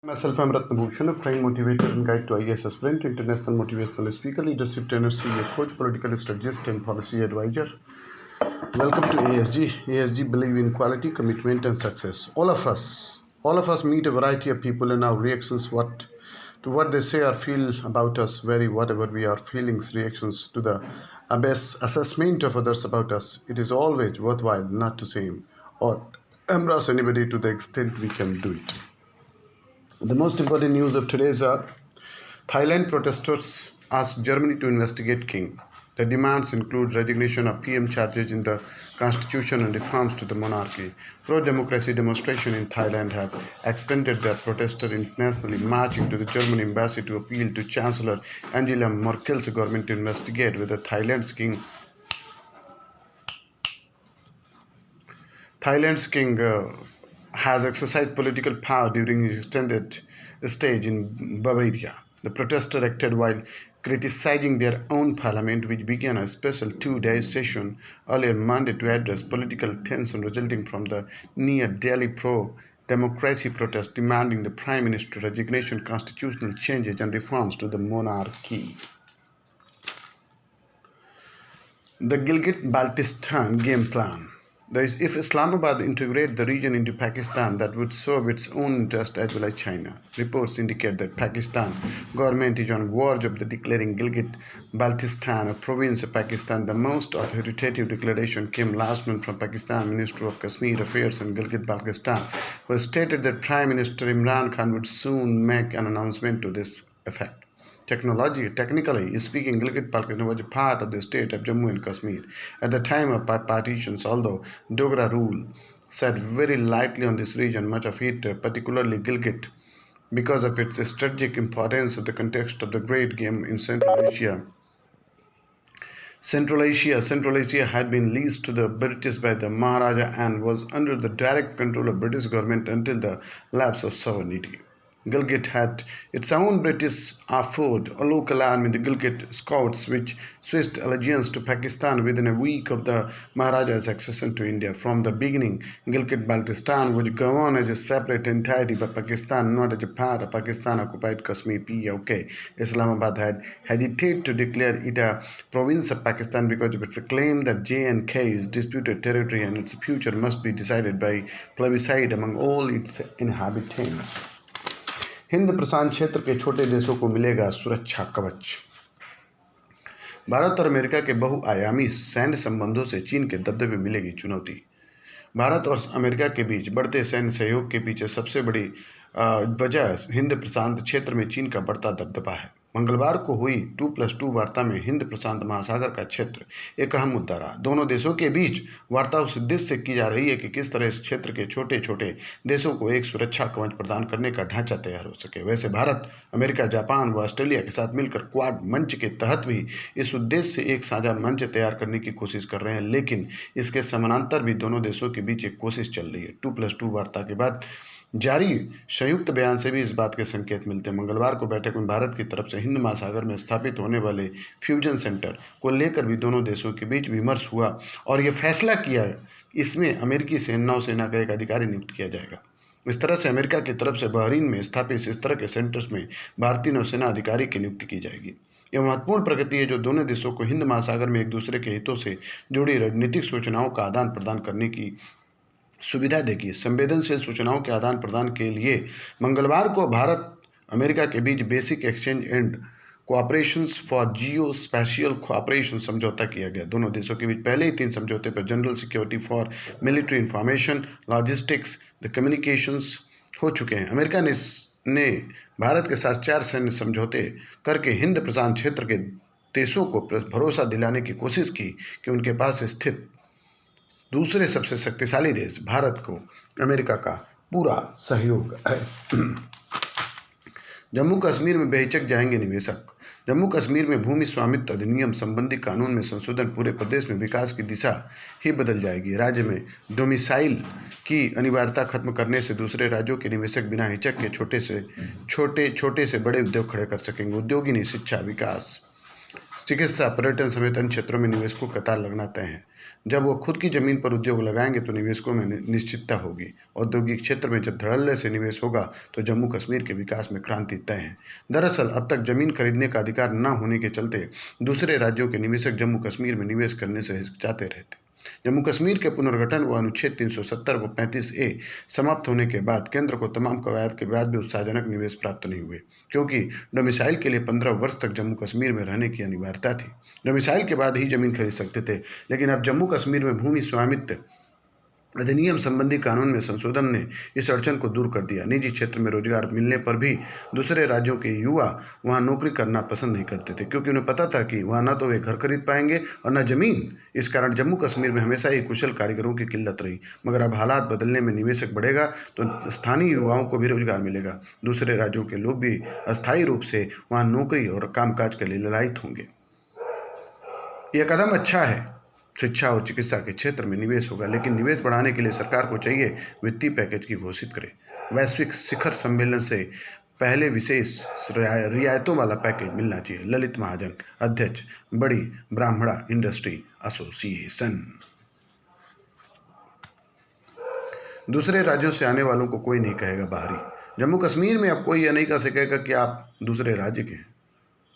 Myself, I'm Ratna Bhushan, a trained motivator and guide to IAS aspirant, international motivational speaker, leadership trainer, CEO coach, political strategist, and policy advisor. Welcome to ASG. ASG believe in quality, commitment, and success. All of us meet a variety of people, and our reactions to what they say or feel about us vary. Whatever we are feelings, reactions to the best assessment of others about us. It is always worthwhile not to shame or embarrass anybody to the extent we can do it. The most important news of today is Thailand protesters ask Germany to investigate King. The demands include resignation of PM charges in the constitution and reforms to the monarchy. Pro-democracy demonstrations in Thailand have expanded their protesters internationally, marching to the German embassy to appeal to Chancellor Angela Merkel's government to investigate whether Thailand's king has exercised political power during his extended stage in Bavaria. The protesters acted while criticizing their own parliament, which began a special two-day session earlier Monday to address political tension resulting from the near-daily pro-democracy protest demanding the Prime Minister's resignation, constitutional changes, and reforms to the monarchy. The Gilgit-Baltistan game plan. If Islamabad integrates the region into Pakistan, that would serve its own interest as well as China. Reports indicate that Pakistan government is on verge of declaring Gilgit-Baltistan a province of Pakistan. The most authoritative declaration came last month from Pakistan Minister of Kashmir Affairs and Gilgit-Baltistan, who stated that Prime Minister Imran Khan would soon make an announcement to this effect. Technically speaking, Gilgit-Baltistan was a part of the state of Jammu and Kashmir at the time of partitions, although Dogra rule sat very lightly on this region, much of it, particularly Gilgit, because of its strategic importance in the context of the Great Game in Central Asia. Central Asia had been leased to the British by the Maharaja and was under the direct control of British government until the lapse of sovereignty. Gilgit had its own British afford, a local army, the Gilgit Scouts, which switched allegiance to Pakistan within a week of the Maharaja's accession to India. From the beginning, Gilgit-Baltistan was governed as a separate entity by Pakistan, not as a part of Pakistan-occupied Kashmir (POK). Islamabad had hesitated to declare it a province of Pakistan because of its claim that J&K is disputed territory and its future must be decided by plebiscite among all its inhabitants. Hind प्रशांत क्षेत्र के छोटे देशों को मिलेगा सुरक्षा कवच। भारत और America के बहुआयामी सैन्य संबंधों से चीन के दबदबे मिलेगी चुनौती। भारत और अमेरिका के बीच बढ़ते सैन्य सहयोग के पीछे सबसे बड़ी वजह हिंद प्रशांत क्षेत्र में चीन का बढ़ता दबदबा है। मंगलवार को हुई 2+2 वार्ता में हिंद प्रशांत महासागर का क्षेत्र एक अहम मुद्दा रहा। दोनों देशों के बीच वार्ता उस उद्देश्य से की जा रही है कि किस तरह इस क्षेत्र के छोटे छोटे देशों को एक सुरक्षा कवच प्रदान करने का ढांचा तैयार हो सके। वैसे भारत, अमेरिका, जापान व ऑस्ट्रेलिया के साथ मिलकर क्वाड मंच के तहत भी इस उद्देश्य से एक साझा मंच तैयार करने की कोशिश कर रहे हैं, लेकिन इसके समानांतर भी दोनों देशों के बीच एक कोशिश चल रही है। 2+2 वार्ता के बाद जारी संयुक्त बयान से भी इस बात के संकेत मिलते हैं। मंगलवार को बैठक में भारत की तरफ से हिंद महासागर में स्थापित होने वाले फ्यूजन सेंटर को लेकर भी दोनों देशों के बीच विमर्श हुआ और ये फैसला किया इसमें अमेरिकी नौसेना का एक अधिकारी नियुक्त किया जाएगा। इस तरह से अमेरिका की तरफ से बहरीन में स्थापित इस तरह के सेंटर्स में भारतीय नौसेना अधिकारी की नियुक्ति की जाएगी। यह महत्वपूर्ण प्रगति है जो दोनों देशों को हिंद महासागर में एक दूसरे के हितों से जुड़ी रणनीतिक सूचनाओं का आदान प्रदान करने की सुविधा देगी। संवेदनशील सूचनाओं के आदान प्रदान के लिए मंगलवार को भारत अमेरिका के बीच basic exchange and cooperations for geo spatial cooperation समझौता किया गया। दोनों देशों के बीच पहले ही 3 समझौते पर general security for military information, logistics, the communications हो चुके हैं। अमेरिका ने भारत के साथ 4 सैन्य समझौते करके हिंद प्रशांत क्षेत्र के देशों को भरोसा दिलाने की कोशिश की कि उनके पास स्थित दूसरे सबसे शक्तिशाली देश भारत को अमेरिका का पूरा सहयोग है। जम्मू कश्मीर में बेहिचक जाएंगे निवेशक। जम्मू कश्मीर में भूमि स्वामित्व अधिनियम संबंधी कानून में संशोधन पूरे प्रदेश में विकास की दिशा ही बदल जाएगी। राज्य में डोमिसाइल की अनिवार्यता खत्म करने से दूसरे राज्यों के निवेशक बिना हिचक के छोटे से बड़े उद्योग खड़े कर सकेंगे। उद्योगिनी, शिक्षा, विकास चिकित्सा, पर्यटन समेत अन्य क्षेत्रों में निवेशकों की कतार लगना तय है। जब वो खुद की जमीन पर उद्योग लगाएंगे तो निवेशकों में निश्चितता होगी। औद्योगिक क्षेत्र में जब धड़ल्ले से निवेश होगा तो जम्मू कश्मीर के विकास में क्रांति तय है। दरअसल अब तक जमीन खरीदने का अधिकार न होने के चलते दूसरे राज्यों के निवेशक जम्मू कश्मीर में निवेश करने से हिचकिचाते रहते। जम्मू कश्मीर के पुनर्गठन व अनुच्छेद 370 व 35A समाप्त होने के बाद केंद्र को तमाम कवायद के बाद भी उत्साहजनक निवेश प्राप्त नहीं हुए, क्योंकि डोमिसाइल के लिए 15 वर्ष तक जम्मू कश्मीर में रहने की अनिवार्यता थी। डोमिसाइल के बाद ही जमीन खरीद सकते थे, लेकिन अब जम्मू कश्मीर में भूमि स्वामित्व अधिनियम संबंधी कानून में संशोधन ने इस अड़चन को दूर कर दिया। निजी क्षेत्र में रोजगार मिलने पर भी दूसरे राज्यों के युवा वहां नौकरी करना पसंद नहीं करते थे, क्योंकि उन्हें पता था कि वहां न तो वे घर खरीद पाएंगे और न जमीन। इस कारण जम्मू कश्मीर में हमेशा ही कुशल कारीगरों की किल्लत रही। मगर अब हालात बदलने में निवेशक बढ़ेगा तो स्थानीय युवाओं को भी रोजगार मिलेगा। दूसरे राज्यों के लोग भी अस्थायी रूप से वहाँ नौकरी और कामकाज के लिए ललायित होंगे। यह कदम अच्छा है। शिक्षा और चिकित्सा के क्षेत्र में निवेश होगा, लेकिन निवेश बढ़ाने के लिए सरकार को चाहिए वित्तीय पैकेज की घोषित करे। वैश्विक शिखर सम्मेलन से पहले विशेष रियायतों वाला पैकेज मिलना चाहिए। ललित महाजन, अध्यक्ष, बड़ी ब्राह्मणा इंडस्ट्री एसोसिएशन। दूसरे राज्यों से आने वालों को कोई नहीं कहेगा बाहरी। जम्मू कश्मीर में अब कोई यह नहीं कह सकेगा कि आप दूसरे राज्य के हैं।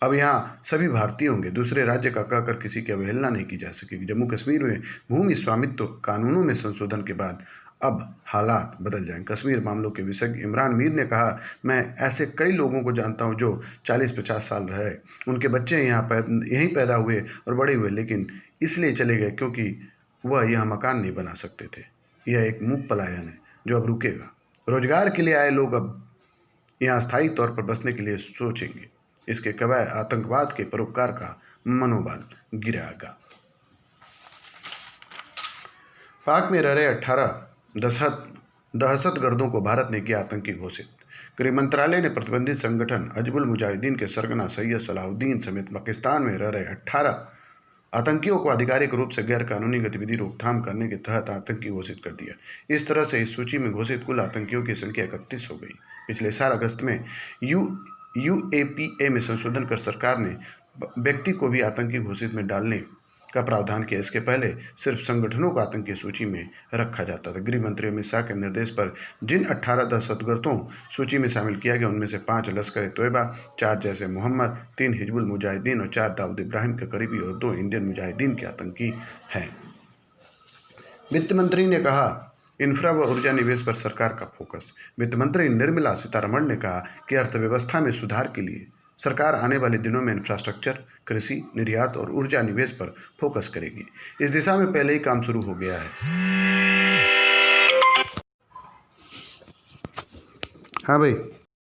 अब यहाँ सभी भारतीय होंगे। दूसरे राज्य का कहकर किसी की अवहेलना नहीं की जा सकेगी। जम्मू कश्मीर में भूमि स्वामित्व कानूनों में संशोधन के बाद अब हालात बदल जाएंगे। कश्मीर मामलों के विशेषज्ञ इमरान मीर ने कहा, मैं ऐसे कई लोगों को जानता हूँ जो 40-50 साल रहे, उनके बच्चे यहीं पैदा हुए और बड़े हुए, लेकिन इसलिए चले गए क्योंकि वह यहाँ मकान नहीं बना सकते थे। यह एक मूक पलायन है जो अब रुकेगा। रोजगार के लिए आए लोग अब यहाँ स्थायी तौर पर बसने के लिए सोचेंगे। इसके कवायद आतंकवाद के परोपकार का मनोबल गिराएगा। पाक में रह रहे 18 दहशतगर्दों को भारत ने किया आतंकी घोषित। गृह मंत्रालय ने प्रतिबंधित संगठन हिजबुल मुजाहिदीन के सरगना सैयद सलाहुद्दीन समेत पाकिस्तान में रह रहे 18 आतंकियों को आधिकारिक रूप से गैरकानूनी गतिविधि रोकथाम करने के तहत आतंकी घोषित कर दिया। इस तरह से इस सूची में घोषित कुल आतंकियों की संख्या 31 हो गई। पिछले साल अगस्त में यूएपीए में संशोधन कर सरकार ने व्यक्ति को भी आतंकी घोषित में डालने का प्रावधान किया। इसके पहले सिर्फ संगठनों को आतंकी सूची में रखा जाता था। गृह मंत्री अमित शाह के निर्देश पर जिन 18 दहशतगर्दों सूची में शामिल किया गया, उनमें से 5 लश्कर तोयबा, 4 जैसे मोहम्मद, 3 हिजबुल मुजाहिदीन और 4 दाऊद इब्राहिम के करीबी और 2 इंडियन मुजाहिदीन के आतंकी हैं। वित्त मंत्री ने कहा, इंफ्रा व ऊर्जा निवेश पर सरकार का फोकस। वित्त मंत्री निर्मला सीतारमण ने कहा कि अर्थव्यवस्था में सुधार के लिए सरकार आने वाले दिनों में इंफ्रास्ट्रक्चर, कृषि, निर्यात और ऊर्जा निवेश पर फोकस करेगी। इस दिशा में पहले ही काम शुरू हो गया है। हाँ भाई।